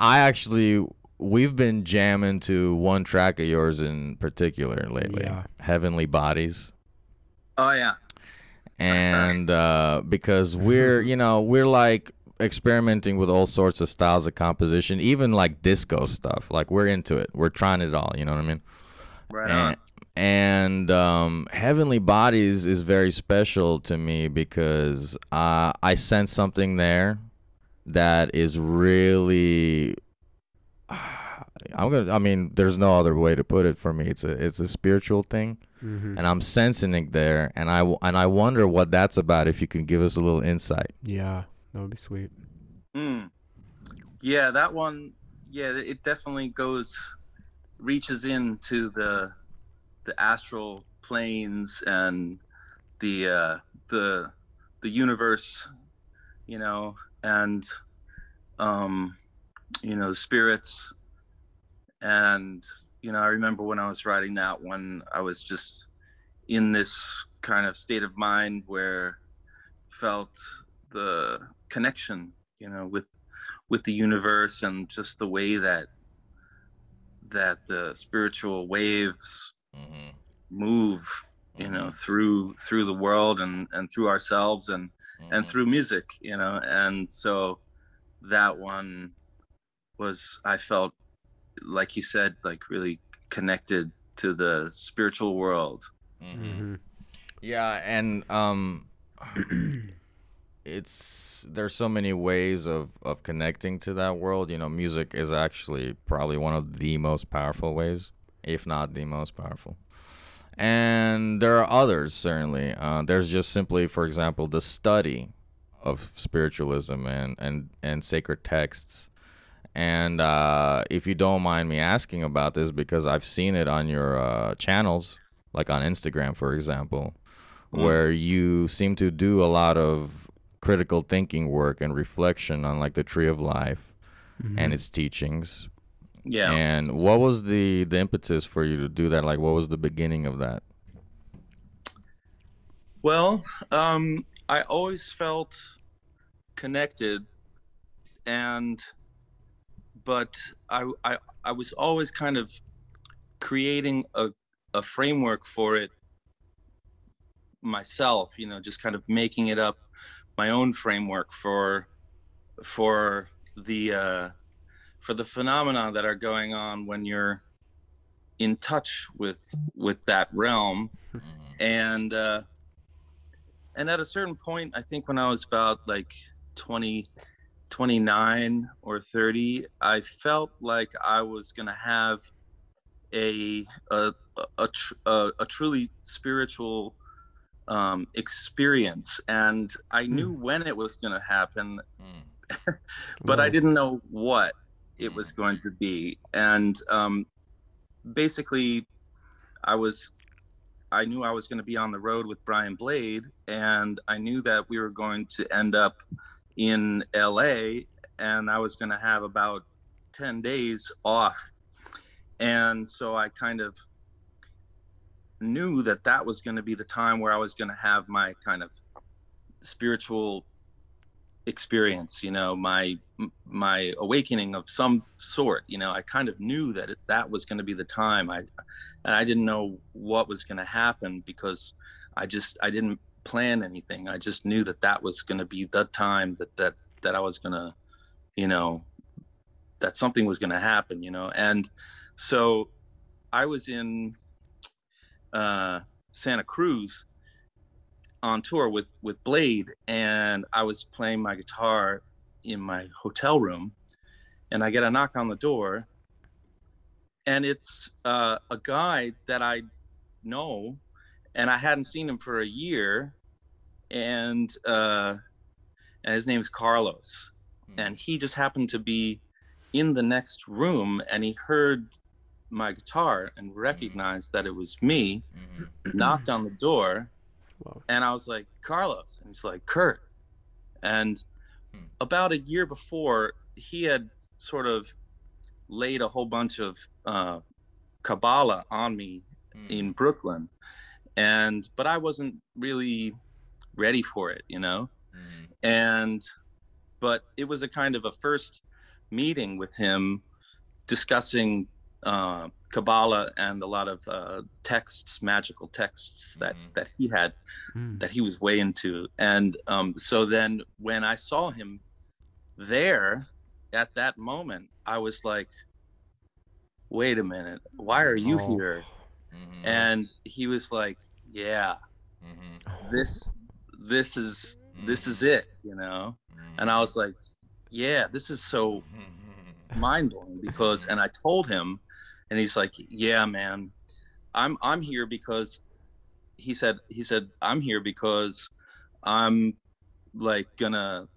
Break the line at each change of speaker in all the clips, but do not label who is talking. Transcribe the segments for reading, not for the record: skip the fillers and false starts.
I actually, we've been jamming to one track of yours in particular lately,
Yeah.
Heavenly Bodies.
Oh yeah.
And because we're, we're like experimenting with all sorts of styles of composition, even like disco stuff. Like we're into it. We're trying it all, you know what I mean?
Right
And
on.
Heavenly Bodies is very special to me because I sense something there that is really I mean, there's no other way to put it for me. It's a spiritual thing,
Mm-hmm.
and I'm sensing it there, and I wonder what that's about. If you can give us a little insight.
Yeah, that would be sweet.
Yeah, that one. Yeah, it definitely reaches into the astral planes and the the universe, and spirits. And I remember when I was writing that one, I was just in this kind of state of mind where felt the connection, with the universe, and just the way that the spiritual waves move, through the world, and through ourselves, and through music, and so that one I felt, like you said, like really connected to the spiritual world.
Mm-hmm.
Yeah, and there's so many ways of connecting to that world. Music is actually probably one of the most powerful ways, if not the most powerful. And there are others, certainly. There's just simply, for example, the study of spiritualism and sacred texts. And if you don't mind me asking about this, because I've seen it on your channels, like on Instagram, for example, where you seem to do a lot of critical thinking work and reflection on like the Tree of Life and its teachings.
Yeah.
And what was the impetus for you to do that? Like, what was the beginning of that?
Well, I always felt connected, but I was always kind of creating a framework for it myself, just kind of making it up, my own framework for the phenomena that are going on when you're in touch with that realm. And at a certain point, I think when I was about like 29 or 30, I felt like I was going to have a truly spiritual experience, and I knew when it was going to happen, but I didn't know what it was going to be. And basically, I knew I was going to be on the road with Brian Blade, and I knew that we were going to end up in LA, and I was going to have about 10 days off. And so I kind of knew that was going to be the time where I was going to have my kind of spiritual experience, my awakening of some sort. I kind of knew that was going to be the time. I didn't know what was going to happen, because I didn't plan anything. I just knew that was going to be the time that I was going to, that something was going to happen, and so I was in Santa Cruz on tour with Blade, and I was playing my guitar in my hotel room, and I get a knock on the door, and it's a guy that I know, and I hadn't seen him for a year, and his name is Carlos, and he just happened to be in the next room, and he heard my guitar and recognized that it was me, knocked on the door. Wow. And I was like, Carlos. And he's like, Kurt. And about a year before, he had sort of laid a whole bunch of Kabbalah on me in Brooklyn. But I wasn't really ready for it, but it was a kind of a first meeting with him discussing Kabbalah and a lot of texts, magical texts that he had, that he was way into. And so then when I saw him there at that moment, I was like, wait a minute, why are you here? And he was like, yeah, this is it, you know? And I was like, yeah, this is so mind-blowing, because, and I told him, and he's like, yeah, man, I'm here because he said I'm here because I'm like gonna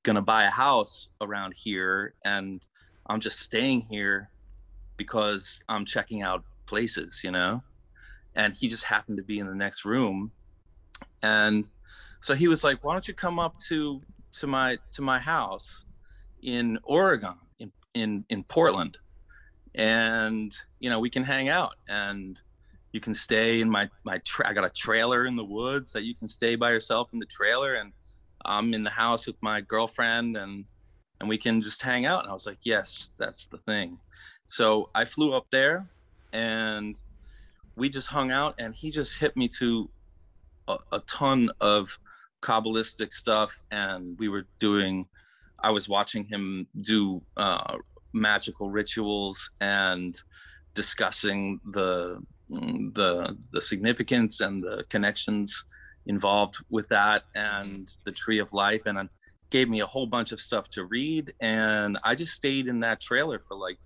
buy a house around here, and I'm just staying here because I'm checking out places, you know? And he just happened to be in the next room. And so he was like, why don't you come up to my house in Oregon, in Portland, and, you know, we can hang out, and you can stay in I got a trailer in the woods that you can stay by yourself in the trailer, and I'm in the house with my girlfriend, and we can just hang out. And I was like, yes, that's the thing. So I flew up there, and we just hung out, and he just hit me to a ton of Kabbalistic stuff. And I was watching him do magical rituals and discussing the significance and the connections involved with that, and the tree of life, and gave me a whole bunch of stuff to read. And I just stayed in that trailer for like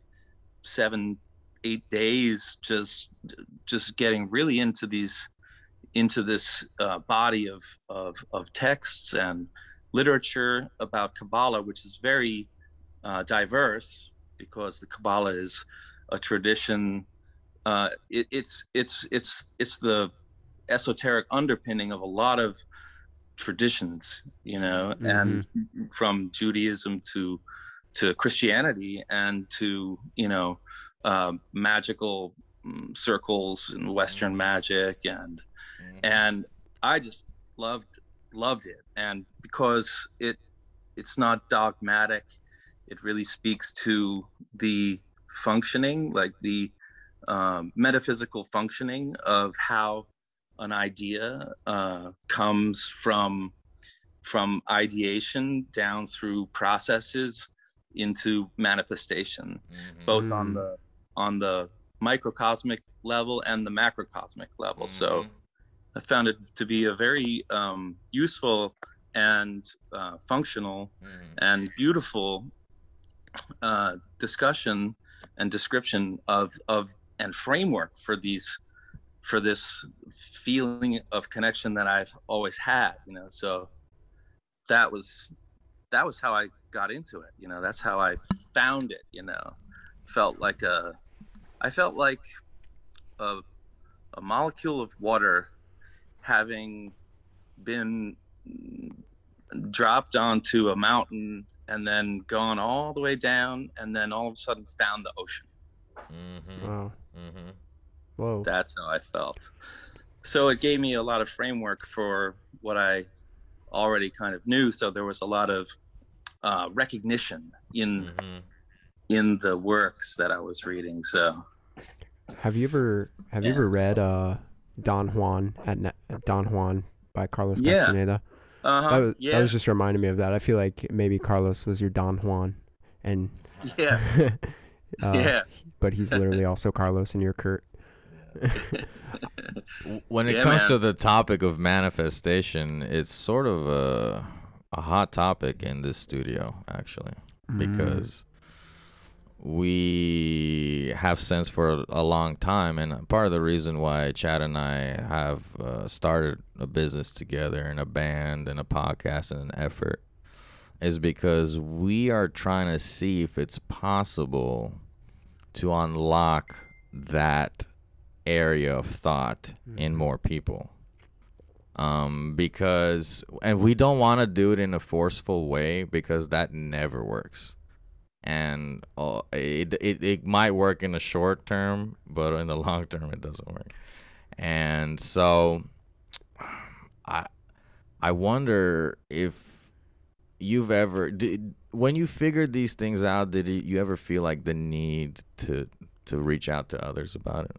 7-8 days, just getting really into this body of texts and literature about Kabbalah, which is very diverse, because the Kabbalah is a tradition. It's the esoteric underpinning of a lot of traditions, you know, and from Judaism to Christianity, and to, you know, magical circles and Western magic, and I just loved it. And because it's not dogmatic, it really speaks to the functioning, like the metaphysical functioning of how an idea comes from ideation down through processes into manifestation, both on the microcosmic level and the macrocosmic level. So I found it to be a very useful and functional and beautiful discussion and description of and framework for this feeling of connection that I've always had, you know. So that was how I got into it, you know. That's how I found it, you know. I felt like a molecule of water having been dropped onto a mountain and then gone all the way down, and then all of a sudden found the ocean.
Wow. Whoa.
That's how I felt. So it gave me a lot of framework for what I already kind of knew. So there was a lot of recognition in the works that I was reading. So
have you ever read Don Juan by Carlos Castaneda? That was just reminding me of that. I feel like maybe Carlos was your Don Juan, and but he's literally also Carlos and you're Kurt.
When it comes to the topic of manifestation, it's sort of a hot topic in this studio, actually, because we have since for a long time, and part of the reason why Chad and I have started a business together, and a band and a podcast and an effort, is because we are trying to see if it's possible to unlock that area of thought in more people. Because, and we don't want to do it in a forceful way, because that never works. And it might work in the short term, but in the long term it doesn't work. And so I wonder if you've ever when you figured these things out, did you ever feel like the need to reach out to others about it?